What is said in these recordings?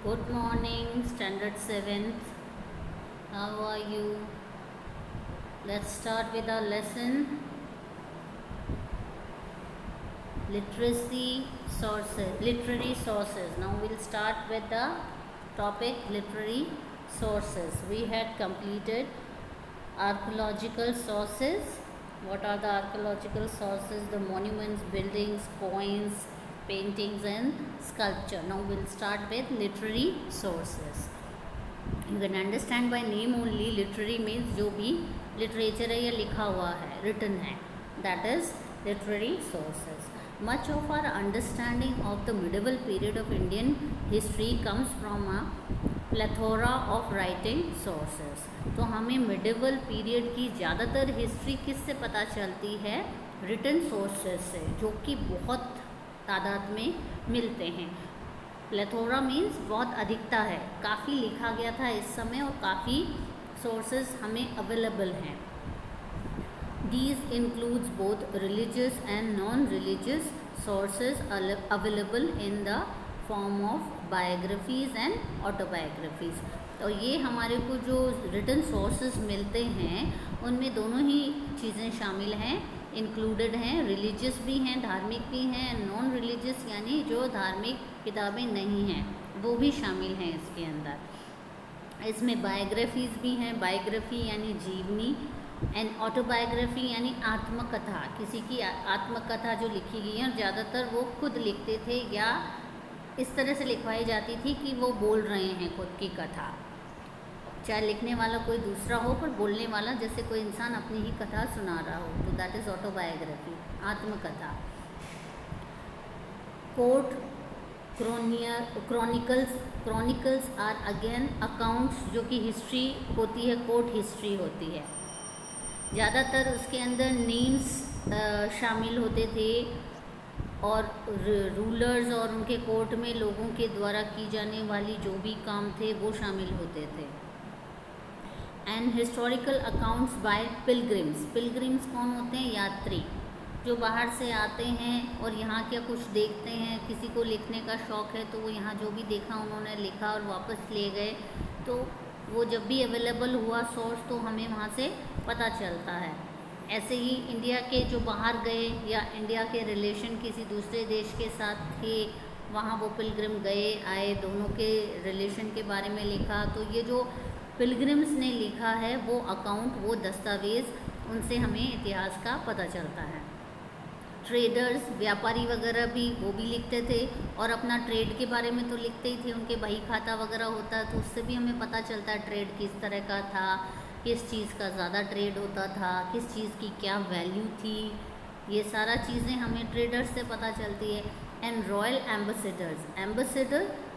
Good morning, Standard 7th. How are you? Let's start with our lesson. Literary sources. Now we'll start with the topic literary sources. We had completed archaeological sources. What are the archaeological sources? The monuments, buildings, coins, paintings and sculpture. Now we'll start with literary sources. You can understand by name only. Literary means जो भी literature है या लिखा हुआ है, written है, that is literary sources. Much of our understanding of the medieval period of Indian history comes from a plethora of writing sources. तो हमें medieval period की ज़्यादातर history किससे पता चलती है? written sources से, जो कि बहुत तादाद में मिलते हैं. प्लेथोरा मीन्स बहुत अधिकता है, काफ़ी लिखा गया था इस समय और काफ़ी सोर्सेज हमें अवेलेबल हैं. These includes both religious and non-religious sources available in the form of biographies and autobiographies. और ये हमारे को जो written sources मिलते हैं उनमें दोनों ही चीज़ें शामिल हैं, इंक्लूडेड हैं. रिलीजियस भी हैं, धार्मिक भी हैं, नॉन रिलीजियस यानी जो धार्मिक किताबें नहीं हैं वो भी शामिल हैं इसके अंदर. इसमें बायोग्राफीज़ भी हैं. बायोग्राफी यानी जीवनी एंड ऑटोबायोग्राफी यानी आत्मकथा, किसी की आत्मकथा जो लिखी गई है और ज़्यादातर वो खुद लिखते थे या इस तरह से लिखवाई जाती थी कि वो बोल रहे हैं खुद की कथा, चाहे लिखने वाला कोई दूसरा हो पर बोलने वाला जैसे कोई इंसान अपनी ही कथा सुना रहा हो, तो दैट इज़ ऑटोबायोग्राफी, आत्मकथा. Court chronicles are again accounts, जो कि हिस्ट्री होती है, कोर्ट हिस्ट्री होती है. ज़्यादातर उसके अंदर नेम्स शामिल होते थे और रूलर्स और उनके कोर्ट में लोगों के द्वारा की जाने वाली जो भी काम थे वो शामिल होते थे. And historical accounts by pilgrims. Pilgrims कौन होते हैं? यात्री, जो बाहर से आते हैं और यहाँ क्या कुछ देखते हैं. किसी को लिखने का शौक़ है तो वो यहाँ जो भी देखा उन्होंने लिखा और वापस ले गए. तो वो जब भी अवेलेबल हुआ सोर्स तो हमें वहाँ से पता चलता है. ऐसे ही इंडिया के जो बाहर गए या इंडिया के रिलेशन किसी दूसरे देश के साथ थे, वहाँ वो पिलग्रिम गए आए, दोनों के रिलेशन के बारे में लिखा. तो ये जो पिलग्रिम्स ने लिखा है वो अकाउंट, वो दस्तावेज़, उनसे हमें इतिहास का पता चलता है. ट्रेडर्स, व्यापारी वगैरह भी वो भी लिखते थे और अपना ट्रेड के बारे में तो लिखते ही थे. उनके बही खाता वगैरह होता है तो उससे भी हमें पता चलता है ट्रेड किस तरह का था, किस चीज़ का ज़्यादा ट्रेड होता था, किस चीज़ की क्या वैल्यू थी. ये सारा चीज़ें हमें ट्रेडर्स से पता चलती है. एंड रॉयल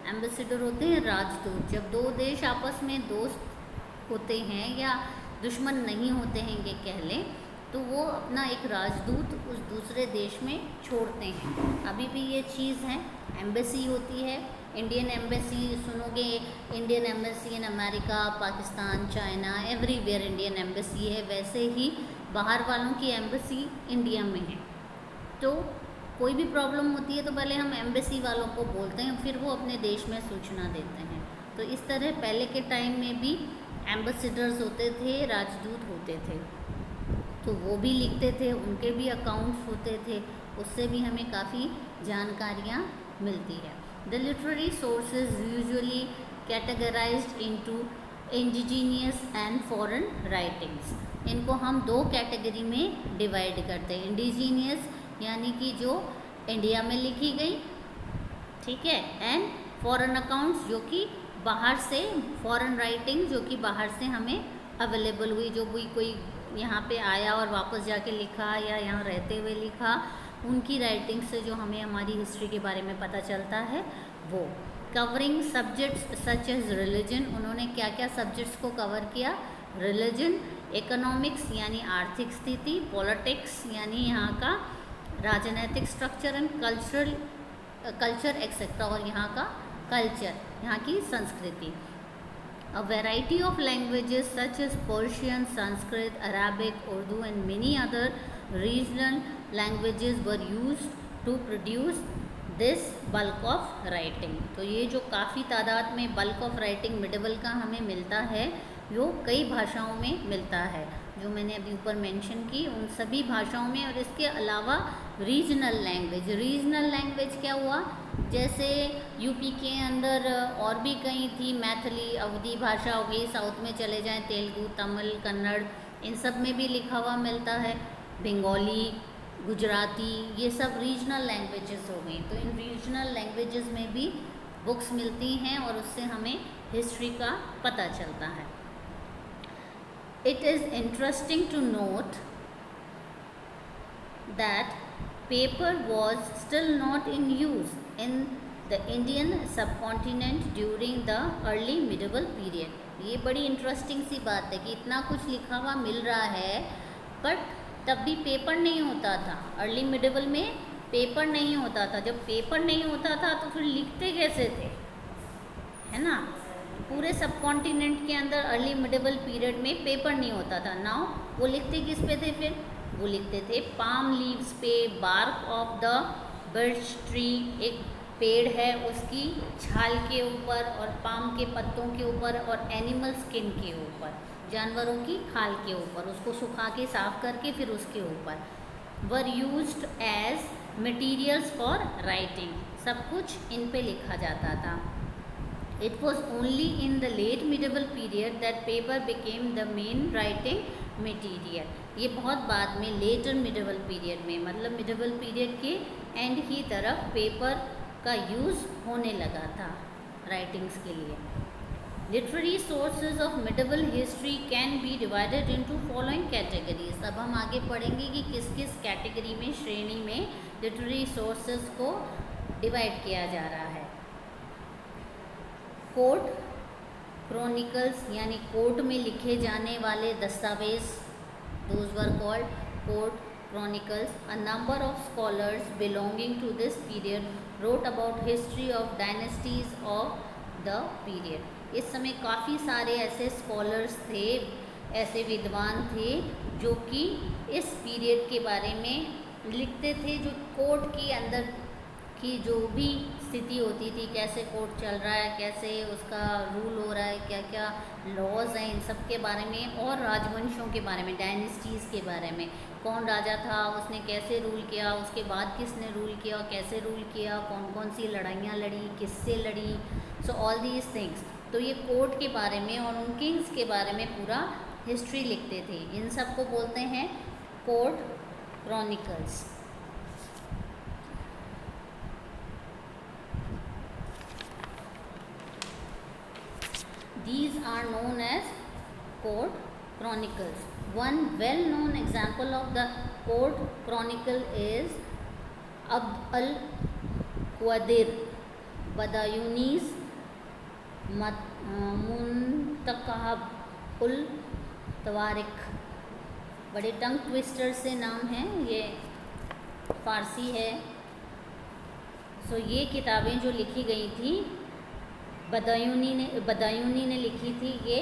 एम्बेसडर होते हैं राजदूत. जब दो देश आपस में दोस्त होते हैं या दुश्मन नहीं होते हैं ये कह लें, तो वो अपना एक राजदूत उस दूसरे देश में छोड़ते हैं. अभी भी ये चीज़ है. एम्बेसी होती है, इंडियन एम्बेसी सुनोगे, Indian embassy in America, Pakistan, China, everywhere Indian embassy है. वैसे ही बाहर वालों की एम्बेसी इंडिया में है. तो कोई भी प्रॉब्लम होती है तो पहले हम एम्बेसी वालों को बोलते हैं, फिर वो अपने देश में सूचना देते हैं. तो इस तरह पहले के टाइम में भी एम्बेसडर्स होते थे, राजदूत होते थे, तो वो भी लिखते थे, उनके भी अकाउंट्स होते थे. उससे भी हमें काफ़ी जानकारियाँ मिलती है. The literary sources usually categorised into indigenous and foreign writings. इनको हम दो कैटेगरी में डिवाइड करते हैं. इंडिजीनियस यानी कि जो इंडिया में लिखी गई, ठीक है, एंड फॉरेन अकाउंट्स जो कि बाहर से, फॉरेन राइटिंग जो कि बाहर से हमें अवेलेबल हुई, जो भी कोई यहाँ पे आया और वापस जाके लिखा या यहाँ रहते हुए लिखा, उनकी राइटिंग से जो हमें हमारी हिस्ट्री के बारे में पता चलता है वो. Covering subjects such as religion. उन्होंने क्या क्या सब्जेक्ट्स को कवर किया? रिलीजन, इकोनॉमिक्स यानी आर्थिक स्थिति, पॉलिटिक्स यानी यहाँ का राजनैतिक स्ट्रक्चर, एंड कल्चर एक्सेट्रा, और यहाँ का कल्चर, यहाँ की संस्कृति. A variety of languages such as Persian, Sanskrit, Arabic, Urdu and many other regional languages were used to produce this bulk of writing. तो ये जो काफ़ी तादाद में बल्क ऑफ राइटिंग मिडिवल का हमें मिलता है वो कई भाषाओं में मिलता है, जो मैंने अभी ऊपर मेंशन की उन सभी भाषाओं में। और इसके अलावा रीजनल लैंग्वेज, रीजनल लैंग्वेज क्या हुआ, जैसे यूपी के अंदर और भी कई थी, मैथिली अवधी भाषा हो गई, साउथ में चले जाएं तेलुगु, तमिल, कन्नड़, इन सब में भी लिखा हुआ मिलता है, बंगाली, गुजराती, ये सब रीजनल लैंग्वेजेस हो गई। तो इन रीजनल लैंग्वेजेस में भी बुक्स मिलती हैं और उससे हमें हिस्ट्री का पता चलता है। It is interesting to note that paper was still not in use in the Indian subcontinent during the early medieval period. ये बड़ी इंटरेस्टिंग सी बात है कि इतना कुछ लिखा हुआ मिल रहा है बट तब भी पेपर नहीं होता था। अर्ली मिडिवल में पेपर नहीं होता था। जब पेपर नहीं होता था तो फिर लिखते कैसे थे, है ना। पूरे सब कॉन्टिनेंट के अंदर अर्ली मिडिवल पीरियड में पेपर नहीं होता था। नाउ वो लिखते किस पे थे, फिर वो लिखते थे पाम लीव्स पे, bark of the birch tree, एक पेड़ है उसकी छाल के ऊपर और पाम के पत्तों के ऊपर और एनिमल स्किन के ऊपर, जानवरों की खाल के ऊपर, उसको सुखा के साफ करके फिर उसके ऊपर, were used as materials for writing, सब कुछ इन पे लिखा जाता था। It was only in the late medieval period that paper became the main writing material. ये बहुत बाद में लेटर मिडिवल पीरियड में, मतलब मिडिवल पीरियड के एंड की तरफ पेपर का यूज़ होने लगा था राइटिंग्स के लिए। Literary sources of medieval history can be divided into following categories. अब हम आगे पढ़ेंगे कि किस किस कैटेगरी में, श्रेणी में लिटरेरी सोर्सेज को डिवाइड किया जा रहा है। कोर्ट क्रॉनिकल्स, यानी कोर्ट में लिखे जाने वाले दस्तावेज, those were called court chronicles. A number of scholars belonging to this period wrote about history of dynasties of the period. इस समय काफ़ी सारे ऐसे स्कॉलर्स थे, ऐसे विद्वान थे जो कि इस पीरियड के बारे में लिखते थे, जो कोर्ट के अंदर की जो भी स्थिति होती थी, कैसे कोर्ट चल रहा है, कैसे उसका रूल हो रहा है, क्या क्या लॉज हैं, इन सब के बारे में, और राजवंशों के बारे में, डायनेस्टीज़ के बारे में, कौन राजा था, उसने कैसे रूल किया, उसके बाद किसने रूल किया, कैसे रूल किया, कौन कौन सी लड़ाइयाँ लड़ी, किससे लड़ी, सो ऑल दीज थिंग्स। तो ये कोर्ट के बारे में और उन किंग्स के बारे में पूरा हिस्ट्री लिखते थे। इन सब को बोलते हैं court chronicles. These are known as court chronicles. One well-known example of the court chronicle is Abd al-Qadir Badayuni's मुंतखब उल तवारिख। बड़े टंग ट्विस्टर से नाम है, ये फारसी है। सो ये किताबें जो लिखी गई थी बदायूनी ने लिखी थी, ये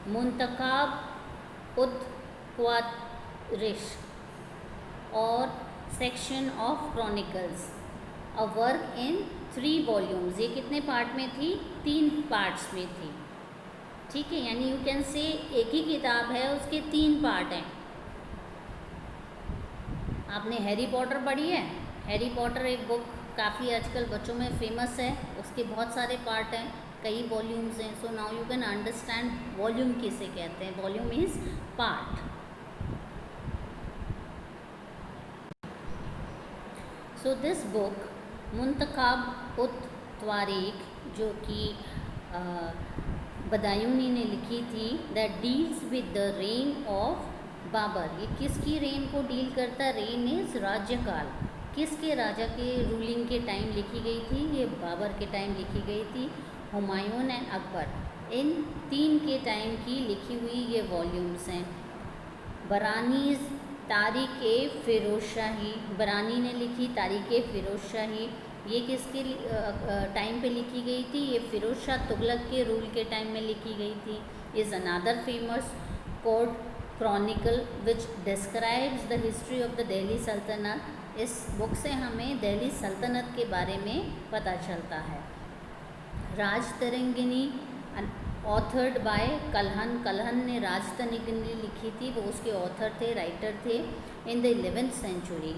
मुंतखब उद क्वारिश और section of chronicles, a work in 3 volumes. ये कितने पार्ट में थी? 3 पार्ट्स में थी, ठीक है। यानी यू कैन से एक ही किताब है, उसके 3 पार्ट हैं। आपने हैरी पॉटर पढ़ी है? हैरी पॉटर एक बुक काफ़ी आजकल बच्चों में फेमस है, उसके बहुत सारे पार्ट हैं, कई वॉल्यूम्स हैं। So now you can understand volume किसे कहते हैं। Volume is part. So this book Muntakhab ut Tawarikh, जो कि बदायूनी ने लिखी थी, that deals with the reign of Babur. ये किसकी रेन को डील करता है? रेन इज़ राज्यकाल। किसके राजा के रूलिंग के टाइम लिखी गई थी? ये बाबर के टाइम लिखी गई थी। हुमायून एंड अकबर, इन 3 के टाइम की लिखी हुई ये वॉल्यूम्स हैं। बरानीज़ तारीख़ फ़िरोज़ शाही, बरानी ने लिखी तारीख़ फ़िरोज़ शाही। ये किसके टाइम पे लिखी गई थी? ये फ़िरोज़ शाह तुगलक के रूल के टाइम में लिखी गई थी। Is another famous court chronicle which describes the history of the Delhi Sultanate इस बुक से हमें दिल्ली सल्तनत के बारे में पता चलता है। राज तरंगिनी ऑथर्ड बाय कल्हन। कल्हन ने राज तरंगिनी लिखी थी, वो उसके ऑथर थे, राइटर थे। इन द 11th सेंचुरी,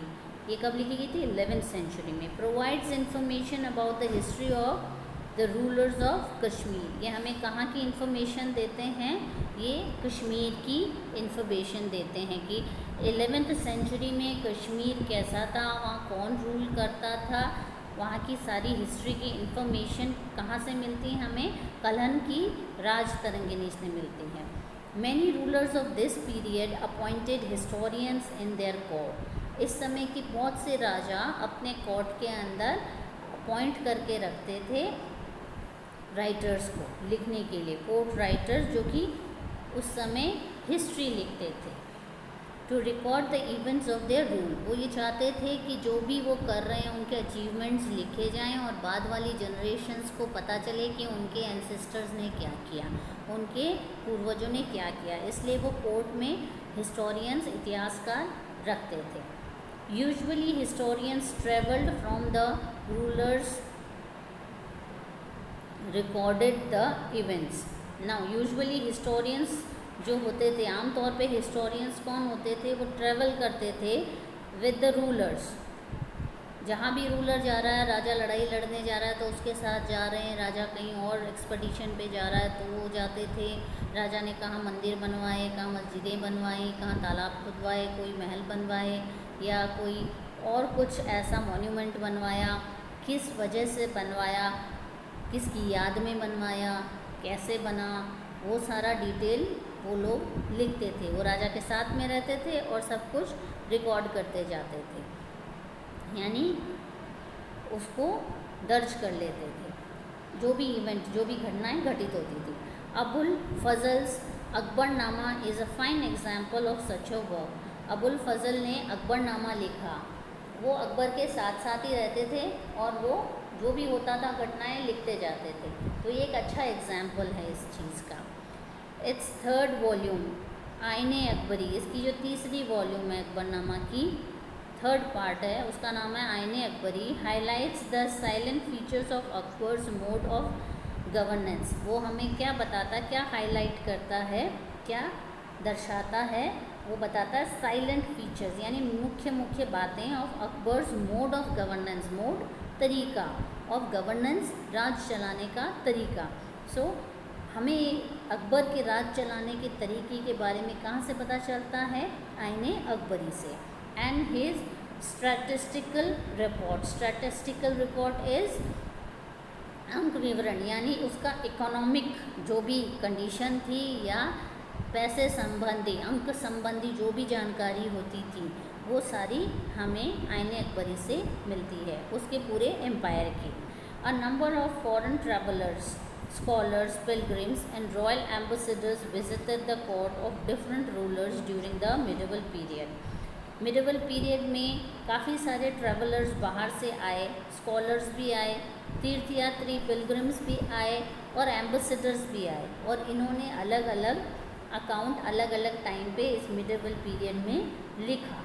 ये कब लिखी गई थी? 11th सेंचुरी में। Provides information about the history of the rulers of Kashmir. ये हमें कहाँ की इंफॉर्मेशन देते हैं? ये कश्मीर की इंफॉर्मेशन देते हैं कि 11th सेंचुरी में कश्मीर कैसा था, वहाँ कौन रूल करता था, वहाँ की सारी हिस्ट्री की इंफॉर्मेशन कहाँ से मिलती है हमें? कल्हन की राज तरंगिनी से मिलती है। Many rulers of this period appointed historians in their court. इस समय के बहुत से राजा अपने कोर्ट के अंदर अपॉइंट करके रखते थे राइटर्स को लिखने के लिए, कोर्ट राइटर्स जो कि उस समय हिस्ट्री लिखते थे। To record the events of their rule, वो ये चाहते थे कि जो भी वो कर रहे हैं उनके अचीवमेंट्स लिखे जाएं और बाद वाली जनरेशन्स को पता चले कि उनके एंसेस्टर्स ने क्या किया, उनके पूर्वजों ने क्या किया। इसलिए वो कोर्ट में हिस्टोरियंस, इतिहासकार रखते थे। Usually historians travelled from the rulers recorded the events. Now usually historians जो होते थे, आमतौर पे हिस्टोरियंस कौन होते थे? वो ट्रेवल करते थे विद द रूलर्स। जहाँ भी रूलर जा रहा है, राजा लड़ाई लड़ने जा रहा है तो उसके साथ जा रहे हैं, राजा कहीं और एक्सपीडिशन पे जा रहा है तो वो जाते थे। राजा ने कहाँ मंदिर बनवाए, कहाँ मस्जिदें बनवाई, कहाँ तालाब खुदवाए, कोई महल बनवाए या कोई और कुछ ऐसा मॉन्यूमेंट बनवाया, किस वजह से बनवाया, किसकी याद में बनवाया, कैसे बना, वो सारा डिटेल वो लोग लिखते थे। वो राजा के साथ में रहते थे और सब कुछ रिकॉर्ड करते जाते थे, यानी उसको दर्ज कर लेते थे, जो भी इवेंट, जो भी घटनाएं घटित होती थी। Abul Fazl's Akbarnama is a fine example of such a work. Abul Fazl ने अकबरनामा लिखा। वो अकबर के साथ साथ ही रहते थे और वो जो भी होता था घटनाएं लिखते जाते थे। तो ये एक अच्छा एग्जाम्पल है इस चीज़ का। इट्स थर्ड वॉल्यूम आईने अकबरी, इसकी जो तीसरी वॉल्यूम है अकबरनामा की, थर्ड पार्ट है, उसका नाम है आईने Akbari. Highlights the salient features of Akbar's mode of governance. वो हमें क्या बताता है, क्या हाईलाइट करता है, क्या दर्शाता है? वो बताता है साइलेंट फीचर्स, यानी मुख्य मुख्य बातें of Akbar's mode of governance. Mode तरीका, ऑफ गवर्नेंस राज चलाने का तरीका। सो हमें अकबर के राज चलाने के तरीके के बारे में कहाँ से पता चलता है? आईने अकबरी से। And his statistical report. Statistical report is अंक विवरण, यानी उसका इकोनॉमिक जो भी कंडीशन थी या पैसे संबंधी, अंक संबंधी जो भी जानकारी होती थी वो सारी हमें आईने अकबरी से मिलती है, उसके पूरे एम्पायर की। A number of foreign travellers, scholars, pilgrims and royal ambassadors visited the court of different rulers during the medieval period. medieval period में काफ़ी सारे ट्रैवलर्स बाहर से आए, स्कॉलर्स भी आए, तीर्थयात्री पिलग्रिम्स भी आए और एम्बेसडर्स भी आए, और इन्होंने अलग अलग अकाउंट अलग अलग टाइम पे इस medieval पीरियड में लिखा।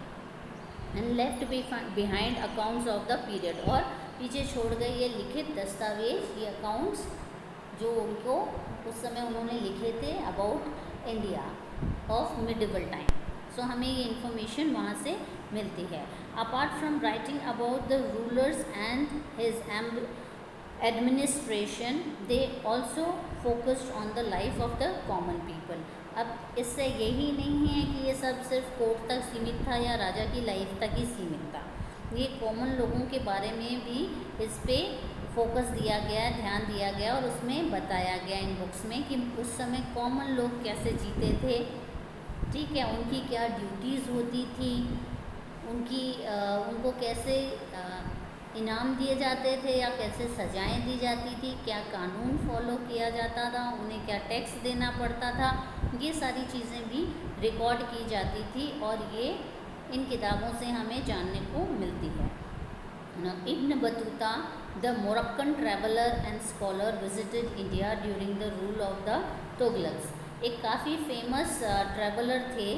And left behind accounts of the period, और पीछे छोड़ गए ये लिखित दस्तावेज, ये अकाउंट्स जो उनको उस समय उन्होंने लिखे थे about India of medieval time. So हमें ये इंफॉर्मेशन वहाँ से मिलती है। Apart from writing about the rulers and his administration, they also focused on the life of the common people. अब इससे यही नहीं है कि ये सब सिर्फ कोर्ट तक सीमित था या राजा की लाइफ तक ही सीमित था, ये कॉमन लोगों के बारे में भी इस पर फोकस दिया गया, ध्यान दिया गया, और उसमें बताया गया इन बुक्स में कि उस समय कॉमन लोग कैसे जीते थे, ठीक है, उनकी क्या ड्यूटीज़ होती थी, उनको कैसे इनाम दिए जाते थे या कैसे सजाएं दी जाती थी, क्या कानून फॉलो किया जाता था, उन्हें क्या टैक्स देना पड़ता था, ये सारी चीज़ें भी रिकॉर्ड की जाती थी और ये इन किताबों से हमें जानने को मिलती है। Ibn Battuta the Moroccan traveller and scholar visited India during the rule of the Tughlaqs. एक काफ़ी फेमस ट्रैवलर थे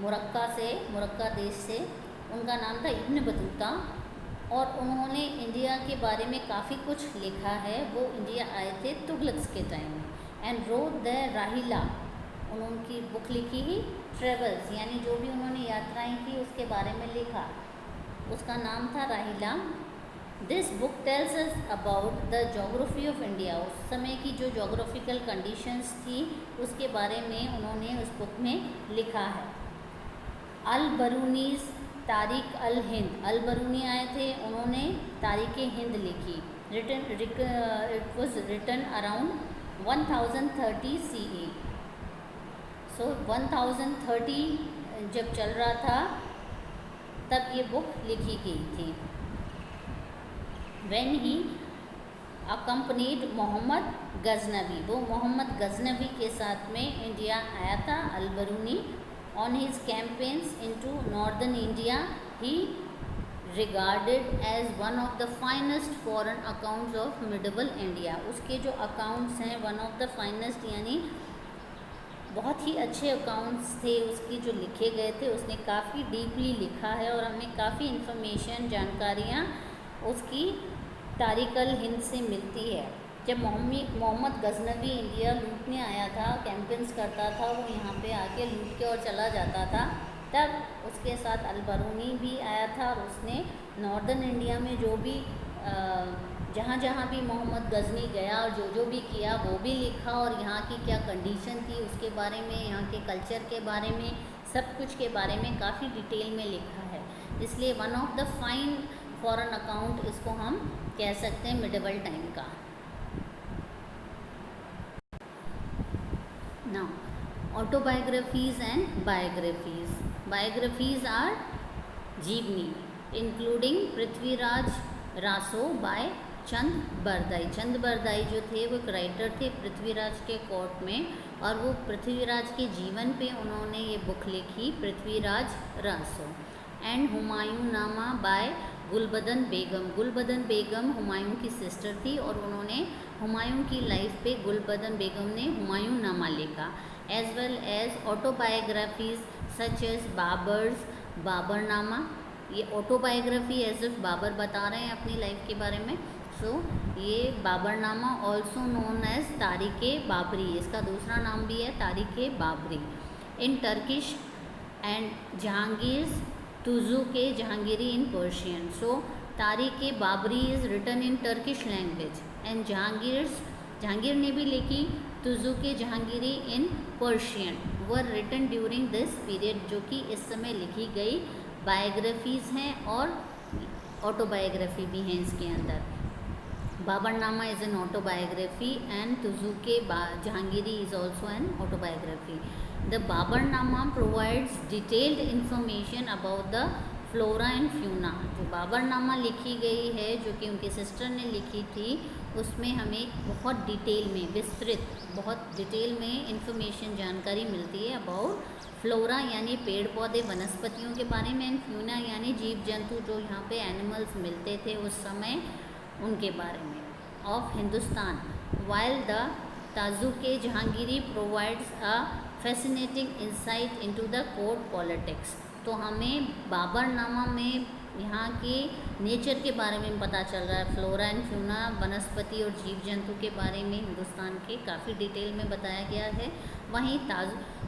मोरक्का देश से, उनका नाम था इब्न बतूता, और उन्होंने इंडिया के बारे में काफ़ी कुछ लिखा है। वो इंडिया आए थे तुगलक्स के टाइम में, एंड रोड द राहिला, उन्होंने उनकी बुक लिखी ही ट्रेवल्स, यानी जो भी उन्होंने यात्राएं की उसके बारे में लिखा, उसका नाम था राहिला। This book tells us about the geography of India, उस समय की जो जोग्राफिकल कंडीशंस थी उसके बारे में उन्होंने उस बुक में लिखा है। अल बरूनीज़ तारीख अल हिंद, अल बरूनी आए थे, उन्होंने तारीख हिंद लिखी। It was written around 1030 CE। So 1030 जब चल रहा था तब ये बुक लिखी गई थी। When he accompanied Mohammad Ghaznavi, वो मोहम्मद गजनवी के साथ में इंडिया आया था अल बरूनी। On his campaigns into northern India, he regarded as one of the finest foreign accounts of medieval India। उसके जो accounts हैं one of the finest, यानी बहुत ही अच्छे अकाउंट्स थे उसकी जो लिखे गए थे। उसने काफ़ी डीपली लिखा है और हमें काफ़ी इन्फॉर्मेशन, जानकारियाँ उसकी तारीख अल हिंद से मिलती है। जब मोहम्मद गजनवी इंडिया लूटने आया था, कैंपेन्स करता था, वो यहाँ पे आके लूट के और चला जाता था, तब उसके साथ अल बरूनी भी आया था और उसने नॉर्दर्न इंडिया में जो भी जहाँ जहाँ भी मोहम्मद गजनी गया और जो भी किया वो भी लिखा, और यहाँ की क्या कंडीशन थी उसके बारे में, यहाँ के कल्चर के बारे में, सब कुछ के बारे में काफ़ी डिटेल में लिखा है। इसलिए one of the fine foreign account इसको हम कह सकते हैं मिडिवल टाइम का। Now, autobiographies and biographies. Biographies are जीवनी, including पृथ्वीराज रासो by चंद बरदाई। चंद बरदाई जो थे वो एक राइटर थे पृथ्वीराज के कोर्ट में, और वो पृथ्वीराज के जीवन पे उन्होंने ये बुक लिखी, पृथ्वीराज रासो। एंड हुमायूं नामा बाय गुलबदन बेगम। गुलबदन बेगम हुमायूं की सिस्टर थी और उन्होंने हुमायूं की लाइफ पे गुलबदन बेगम ने हुमायूं नामा लिखा। As well as autobiographies such as Baburnama. ये ऑटोबायोग्राफी एज इफ बाबर बता रहे हैं अपनी लाइफ के बारे में। सो ये बाबरनामा ऑल्सो नोन एज तारीख़ बाबरी, इसका दूसरा नाम भी है Tarikh Baburi. In Turkish and Jahangir Tuzuke Jahangiri in Persian. So Tarikh Baburi is written in Turkish language and Jahangir ने भी लिखी Tuzuke Jahangiri in Persian were written during this period, जो कि इस समय लिखी गई बायोग्राफीज़ हैं और ऑटोबायोग्राफी भी हैं इसके अंदर। Baburnama is an autobiography and Tuzuke Jahangiri is also an autobiography. The Baburnama provides detailed information about the flora and fauna. जो बाबरनामा लिखी गई है, जो कि उनके सिस्टर ने लिखी थी, उसमें हमें बहुत डिटेल में, विस्तृत बहुत डिटेल में इंफॉर्मेशन, जानकारी मिलती है अबाउट फ्लोरा यानी पेड़ पौधे वनस्पतियों के बारे में, एंड फ्यूना यानी जीव जंतु जो यहाँ पे एनिमल्स मिलते थे उस समय, उनके बारे में of Hindustan. While the Tuzuke Jahangiri provides a fascinating insight into the court politics. तो हमें बाबरनामा में यहाँ के नेचर के बारे में पता चल रहा है, फ्लोरा एंड फ्यूना वनस्पति और जीव जंतु के बारे में हिंदुस्तान के काफ़ी डिटेल में बताया गया है। वहीं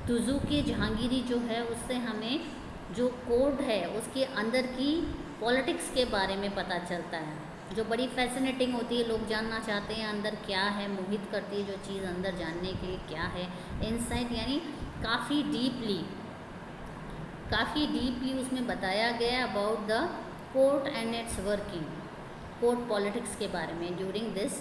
तुजुके जहांगीरी जो है उससे हमें जो कोड है उसके अंदर की पॉलिटिक्स के बारे में पता चलता है, जो बड़ी फैसिनेटिंग होती है। लोग जानना चाहते हैं अंदर क्या है, मोहित करती है जो चीज़ अंदर जानने के लिए क्या है। इंसाइट यानी काफ़ी डीपली उसमें बताया गया about the court and it's working, court politics के बारे में during this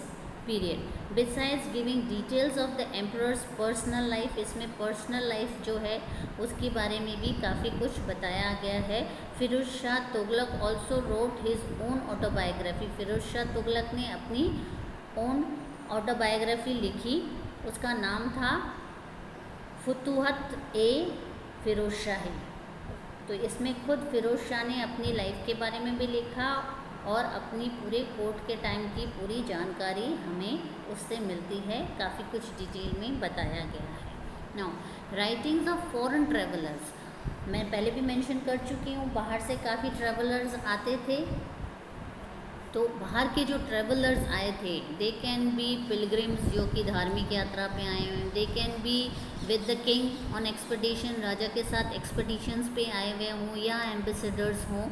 period. Besides giving details of the emperors personal life, इसमें पर्सनल लाइफ जो है उसके बारे में भी काफ़ी कुछ बताया गया है। Firoz Shah Tughlaq also wrote his own autobiography. Firoz Shah Tughlaq ने अपनी ओन ऑटोबायोग्राफी लिखी, उसका नाम था फुतूहत ए फिरोज शाही। तो इसमें खुद फिरोज शाह ने अपनी लाइफ के बारे में भी लिखा और अपनी पूरे कोर्ट के टाइम की पूरी जानकारी हमें उससे मिलती है, काफ़ी कुछ डिटेल में बताया गया है। Now writings of foreign travellers. मैं पहले भी मेंशन कर चुकी हूँ, बाहर से काफ़ी ट्रैवलर्स आते थे। तो बाहर के जो ट्रैवलर्स आए थे, दे कैन बी पिलग्रिम्स जो कि धार्मिक यात्रा पे आए हुए हैं, they can be with the king on expedition, राजा के साथ एक्सपेडिशंस पे आए हुए हों, या एम्बेसडर्स हों,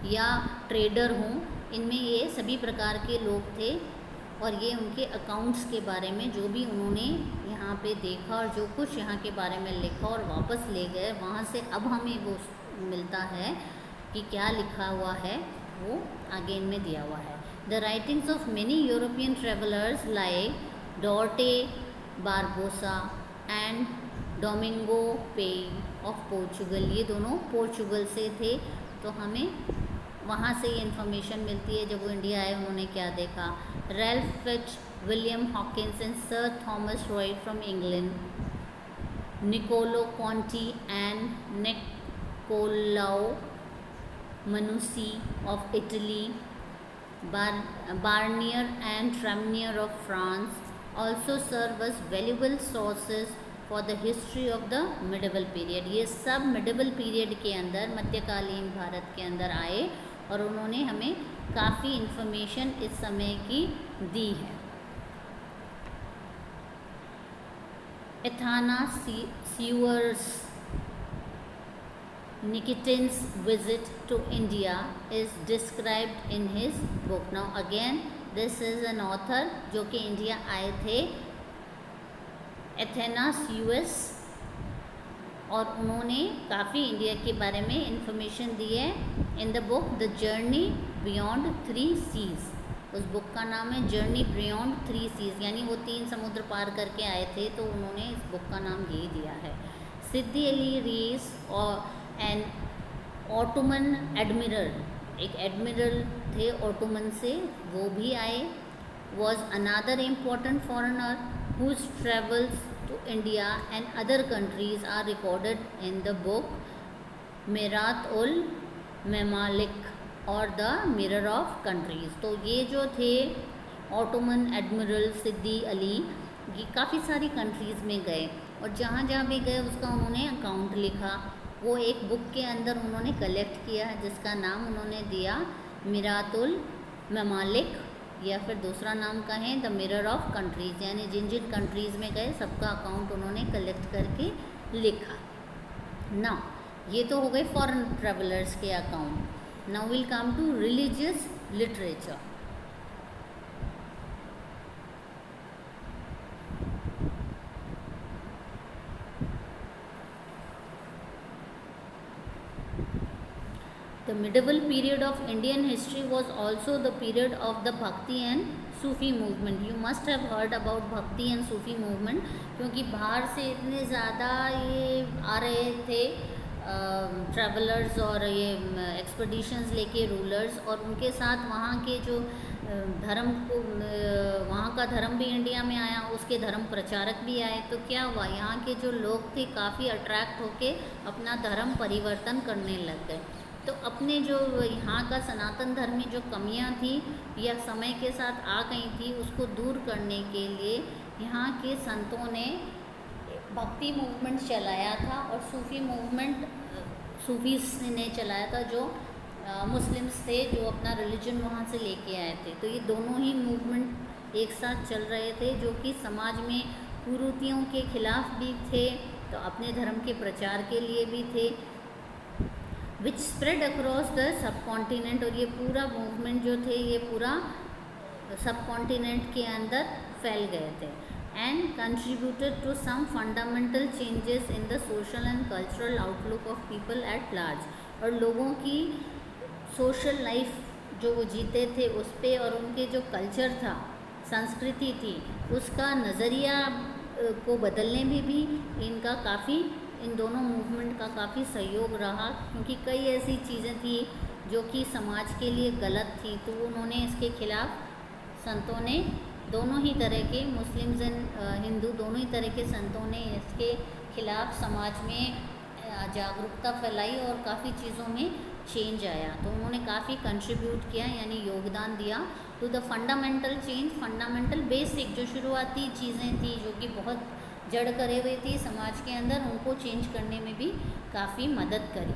या ट्रेडर हों, इनमें ये सभी प्रकार के लोग थे। और ये उनके अकाउंट्स के बारे में जो भी उन्होंने यहाँ पे देखा और जो कुछ यहाँ के बारे में लिखा और वापस ले गए, वहाँ से अब हमें वो मिलता है कि क्या लिखा हुआ है, वो आगे इनमें दिया हुआ है। The writings of many European travellers like Duarte Barbosa and Domingo Paes of Portugal, ये दोनों पोर्चुगल से थे। तो हमें वहाँ से ये इन्फॉर्मेशन मिलती है जब वो इंडिया आए उन्होंने क्या देखा। Ralph Fitch, William Hawkins and sir Thomas Roe from England, Niccolo Conti and Niccolao Manucci of Italy, Bernier and Tavernier of France also serve as valuable sources for the history of the medieval period। ये सब medieval period के अंदर, मध्यकालीन भारत के अंदर आए और उन्होंने हमें काफ़ी इन्फॉर्मेशन इस समय की दी है। एथानासियुस Nikitin's visit to India is described in his book। Now again this is an author जो कि इंडिया आए थे, एथेनासियुस, और उन्होंने काफ़ी इंडिया के बारे में इंफॉर्मेशन दी है in the book the journey beyond 3 seas. उस बुक का नाम है जर्नी बियॉन्ड 3 सीज़, यानी वो 3 समुद्र पार करके आए थे, तो उन्होंने इस बुक का नाम यही दिया है। सिद्दी अली रीस और एन ऑटोमन एडमिरल, एक एडमिरल थे ऑटोमन से, वो भी आए। Was another important foreigner whose travels to India and other countries are recorded in the book Mirat ul Mamalik और द मिरर ऑफ कंट्रीज। तो ये जो थे ऑटोमन एडमिरल सिद्दी अली, ये काफ़ी सारी कंट्रीज़ में गए और जहाँ जहाँ भी गए उसका उन्होंने अकाउंट लिखा। वो एक बुक के अंदर उन्होंने कलेक्ट किया है जिसका नाम उन्होंने दिया मिरातुल ममालिक, या फिर दूसरा नाम कहें द मिरर ऑफ कंट्रीज़, यानी जिन जिन कंट्रीज़ में गए सबका अकाउंट उन्होंने कलेक्ट करके लिखा। ना ये तो हो गए फॉरेन ट्रेवलर्स के account. Now will come to religious literature. The medieval period of Indian history was also the period of the Bhakti and Sufi movement। You must have heard about Bhakti and Sufi movement, क्योंकि बाहर से इतने ज़्यादा ये आ रहे थे travellers और ये एक्सपेडिशंस लेके रूलर्स, और उनके साथ वहाँ के जो धर्म को, वहाँ का धर्म भी इंडिया में आया, उसके धर्म प्रचारक भी आए। तो क्या हुआ, यहाँ के जो लोग थे काफ़ी अट्रैक्ट होके अपना धर्म परिवर्तन करने लग गए। तो अपने जो यहाँ का सनातन धर्म में जो कमियाँ थी या समय के साथ आ गई थी, उसको दूर करने के लिए यहाँ के संतों ने भक्ति मूवमेंट चलाया था और सूफी मूवमेंट सूफीस ने चलाया था, जो मुस्लिम्स थे जो अपना रिलीजन वहाँ से लेके आए थे। तो ये दोनों ही मूवमेंट एक साथ चल रहे थे, जो कि समाज में कुरीतियों के खिलाफ भी थे, तो अपने धर्म के प्रचार के लिए भी थे, which spread across the subcontinent. और ये पूरा मूवमेंट जो थे ये पूरा सब कॉन्टिनेंट के अंदर फैल गए थे। And contributed to some fundamental changes in the social and cultural outlook of people at large. और लोगों की सोशल लाइफ जो वो जीते थे उस पर, और उनके जो कल्चर था, संस्कृति थी, उसका नज़रिया को बदलने में भी इनका काफ़ी, इन दोनों मूवमेंट का काफ़ी सहयोग रहा, क्योंकि कई ऐसी चीज़ें थी जो कि समाज के लिए गलत थी। तो उन्होंने इसके खिलाफ, संतों ने, दोनों ही तरह के मुस्लिम्स एंड हिंदू दोनों ही तरह के संतों ने इसके खिलाफ समाज में जागरूकता फैलाई और काफ़ी चीज़ों में चेंज आया। तो उन्होंने काफ़ी कंट्रीब्यूट किया, यानी योगदान दिया to the fundamental change. Fundamental basic जो शुरुआती चीज़ें थी जो कि बहुत जड़ करे हुए थी समाज के अंदर, उनको चेंज करने में भी काफ़ी मदद करी।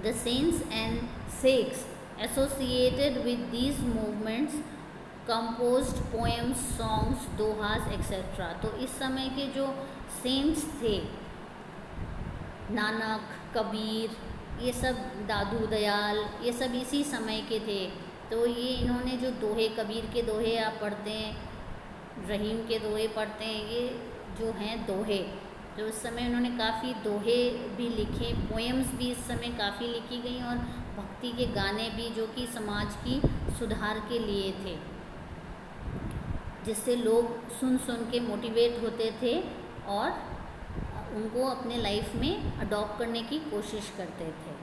The saints and sects associated with these movements composed poems, songs, dohas etcetera. तो इस समय के जो सेंट्स थे, नानक, कबीर, ये सब, दादू दयाल, ये सब इसी समय के थे। तो ये इन्होंने जो दोहे, कबीर के दोहे आप पढ़ते हैं, रहीम के दोहे पढ़ते हैं, ये जो हैं दोहे, तो उस समय उन्होंने काफ़ी दोहे भी लिखे, पोएम्स भी इस समय काफ़ी लिखी गई, और भक्ति के गाने भी जो कि समाज की सुधार के लिए थे, जिससे लोग सुन सुन के मोटिवेट होते थे और उनको अपने लाइफ में अडॉप्ट करने की कोशिश करते थे।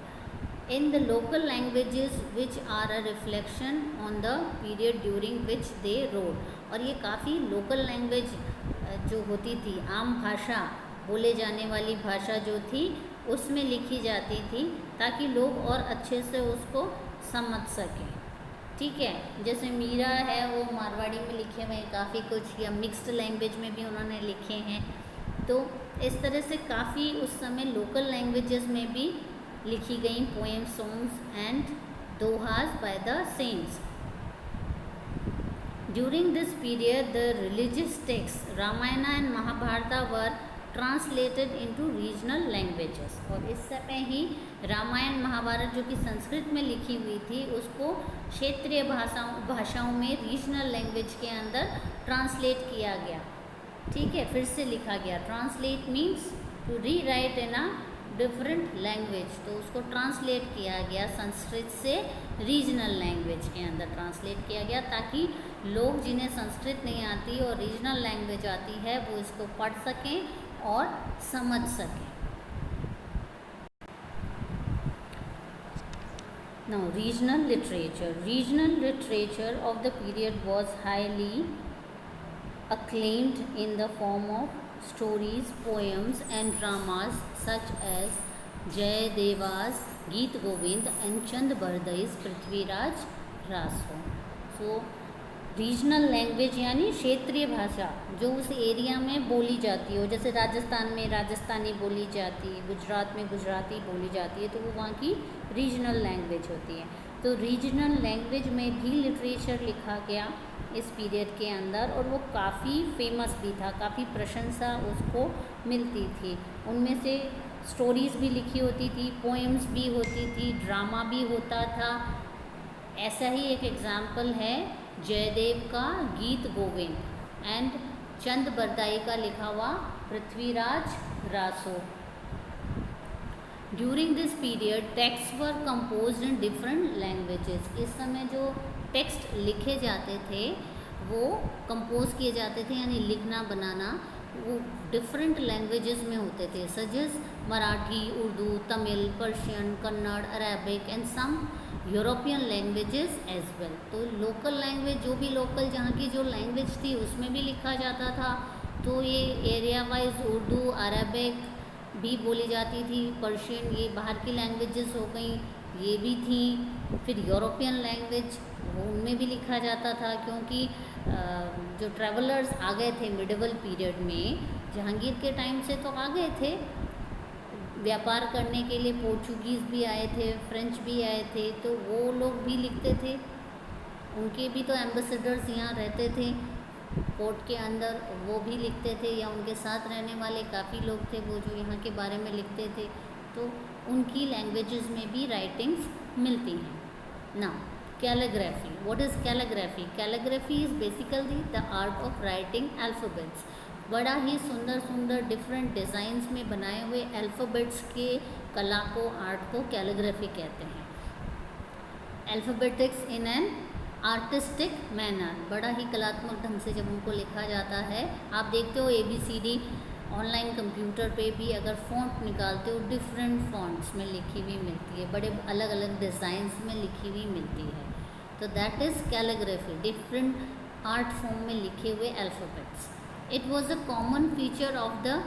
In the local languages which are a reflection on the period during which they wrote. और ये काफ़ी लोकल लैंग्वेज जो होती थी, आम भाषा, बोले जाने वाली भाषा जो थी, उसमें लिखी जाती थी ताकि लोग और अच्छे से उसको समझ सकें। ठीक है, जैसे मीरा है वो मारवाड़ी में लिखे हुए हैं काफ़ी कुछ, या मिक्स्ड लैंग्वेज में भी उन्होंने लिखे हैं। तो इस तरह से काफ़ी उस समय लोकल लैंग्वेजेस में भी लिखी गई poem, songs and dohas by the saints. During this period the religious text Ramayana and Mahabharata were translated into regional languages. और इस समय ही रामायण महाभारत जो कि संस्कृत में लिखी हुई थी, उसको क्षेत्रीय भाषाओं में रीजनल लैंग्वेज के अंदर ट्रांसलेट किया गया। ठीक है, फिर से लिखा गया। Translate means to rewrite in a different language. तो उसको ट्रांसलेट किया गया संस्कृत से रीजनल लैंग्वेज के अंदर ट्रांसलेट किया गया, ताकि लोग जिन्हें संस्कृत नहीं आती और रीजनल लैंग्वेज आती है वो इसको पढ़ सकें और समझ सकें। Now regional literature. Regional literature of the period was highly acclaimed in the form of stories, poems and dramas such as Jayadeva's Geet Govind and Chand Bardai's Prithviraj Raso. So regional language यानी क्षेत्रीय भाषा जो उस एरिया में बोली जाती हो, जैसे राजस्थान में राजस्थानी बोली जाती है, गुजरात में गुजराती बोली जाती है, तो वो वहाँ की रीजनल लैंग्वेज होती है। तो रीजनल लैंग्वेज में भी लिटरेचर लिखा गया इस पीरियड के अंदर, और वो काफ़ी फेमस भी था, काफ़ी प्रशंसा उसको मिलती थी। उनमें से स्टोरीज़ भी लिखी होती थी, पोएम्स भी होती थी, ड्रामा भी होता था। ऐसा ही एक एग्ज़ाम्पल है जयदेव का गीत गोविंद एंड चंद बरदाई का लिखा हुआ Prithviraj Raso. During this period text were composed in different languages. इस समय जो टेक्स्ट लिखे जाते थे वो कंपोज किए जाते थे, यानी लिखना बनाना वो डिफरेंट लैंग्वेजेस में होते थे, such as Marathi, Urdu, Tamil, Persian, Kannada, Arabic and some European languages as well. तो लोकल लैंग्वेज, जो भी लोकल जहाँ की जो लैंग्वेज थी उसमें भी लिखा जाता था। तो ये एरिया वाइज उर्दू, अरेबिक भी बोली जाती थी, पर्शियन ये बाहर की लैंग्वेजेस हो गई, ये भी थी। फिर यूरोपियन लैंग्वेज वो उनमें भी लिखा जाता था, क्योंकि जो ट्रैवलर्स आ गए थे मिडिवल पीरियड में, जहांगीर के टाइम से तो आ गए थे व्यापार करने के लिए, पोर्चुगीज़ भी आए थे, फ्रेंच भी आए थे, तो वो लोग भी लिखते थे। उनके भी तो एम्बेसडर्स यहाँ रहते थे कोर्ट के अंदर, वो भी लिखते थे, या उनके साथ रहने वाले काफ़ी लोग थे वो जो यहाँ के बारे में लिखते थे। तो उनकी लैंग्वेजेस में भी राइटिंग्स मिलती हैं। Now calligraphy. What is calligraphy? Calligraphy is basically the art of writing alphabets. बड़ा ही सुंदर सुंदर डिफरेंट डिज़ाइंस में बनाए हुए अल्फ़ाबेट्स के कला को, आर्ट को कैलीग्राफी कहते हैं। अल्फ़ाबेटिक्स इन एन आर्टिस्टिक मैनर, बड़ा ही कलात्मक ढंग से जब उनको लिखा जाता है। आप देखते हो ABCD ऑनलाइन कंप्यूटर पे भी अगर फ़ॉन्ट निकालते हो, डिफरेंट फ़ॉन्ट्स में लिखी हुई मिलती है, बड़े अलग अलग डिज़ाइंस में लिखी हुई मिलती है। तो that is calligraphy, different art form में लिखे हुए alphabets. It was a common feature of the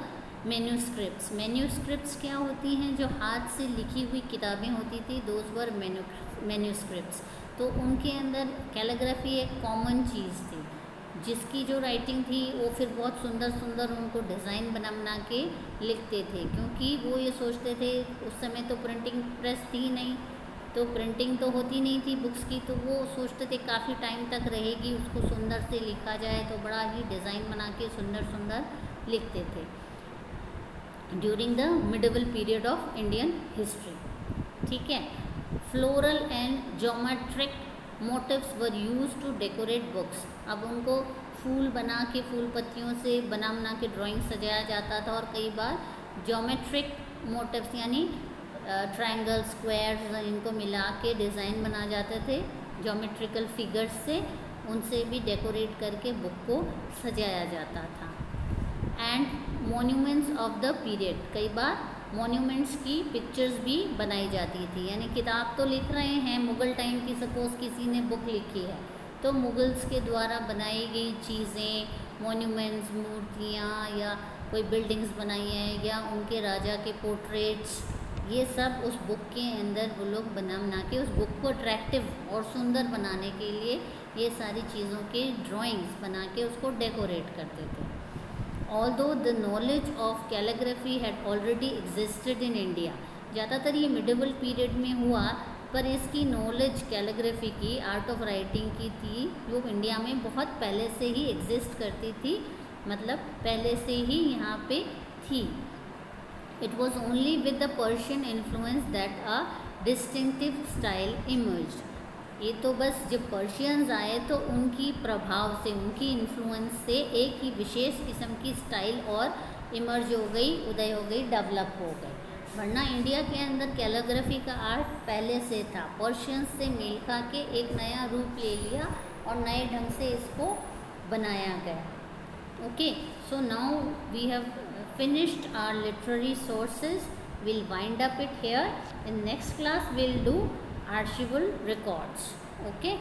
manuscripts. Manuscripts क्या होती हैं? जो हाथ से लिखी हुई किताबें होती थी, दोज वर मैन्यूस्क्रिप्ट्स। तो उनके अंदर कैलीग्राफी एक कॉमन चीज़ थी जिसकी जो राइटिंग थी वो फिर बहुत सुंदर सुंदर उनको डिज़ाइन बना बना के लिखते थे, क्योंकि वो ये सोचते थे उस समय तो प्रिंटिंग प्रेस थी नहीं, तो प्रिंटिंग तो होती नहीं थी बुक्स की, तो वो सोचते थे काफ़ी टाइम तक रहेगी, उसको सुंदर से लिखा जाए, तो बड़ा ही डिज़ाइन बना के सुंदर सुंदर लिखते थे during the medieval period of Indian history. ठीक है। Floral and geometric motifs were used to decorate books. अब उनको फूल बना के, फूल पत्तियों से बना बना के ड्राइंग सजाया जाता था, और कई बार ज्योमेट्रिक मोटिव्स यानी ट्रायंगल, स्क्वायर्स, इनको मिला के डिज़ाइन बना जाते थे ज्योमेट्रिकल फिगर्स से, उनसे भी डेकोरेट करके बुक को सजाया जाता था। And monuments of the period, कई बार मोन्यूमेंट्स की पिक्चर्स भी बनाई जाती थी, यानी किताब तो लिख रहे हैं मुग़ल टाइम की, सपोज़ किसी ने बुक लिखी है तो मुग़ल्स के द्वारा बनाई गई चीज़ें, मोन्यूमेंट्स, मूर्तियाँ या कोई बिल्डिंग्स बनाई हैं या उनके राजा के पोर्ट्रेट्स, ये सब उस बुक के अंदर वो लोग बना बना के उस बुक को अट्रैक्टिव और सुंदर बनाने के लिए ये सारी चीज़ों के ड्राइंग्स बना के उसको डेकोरेट करते थे। Although the knowledge of calligraphy had already existed in India, ज़्यादातर ये मिडिवल पीरियड में हुआ, पर इसकी नॉलेज कैलीग्राफी की, आर्ट ऑफ राइटिंग की थी, जो इंडिया में बहुत पहले से ही एग्जिस्ट करती थी, मतलब पहले से ही यहाँ पे थी। It was only with the Persian influence that a distinctive style emerged. ये तो बस जब पर्शियंस आए तो उनकी प्रभाव से, उनकी इन्फ्लुएंस से एक ही विशेष किस्म की स्टाइल और इमर्ज हो गई, उदय हो गई, डेवलप हो गई, वरना इंडिया के अंदर कैलीग्राफी का आर्ट पहले से था, पर्शियंस से मेल खा के एक नया रूप ले लिया और नए ढंग से इसको बनाया गया। Okay, so now we have finished our literary sources. We'll wind up it here. In next class we'll do archival records. Okay.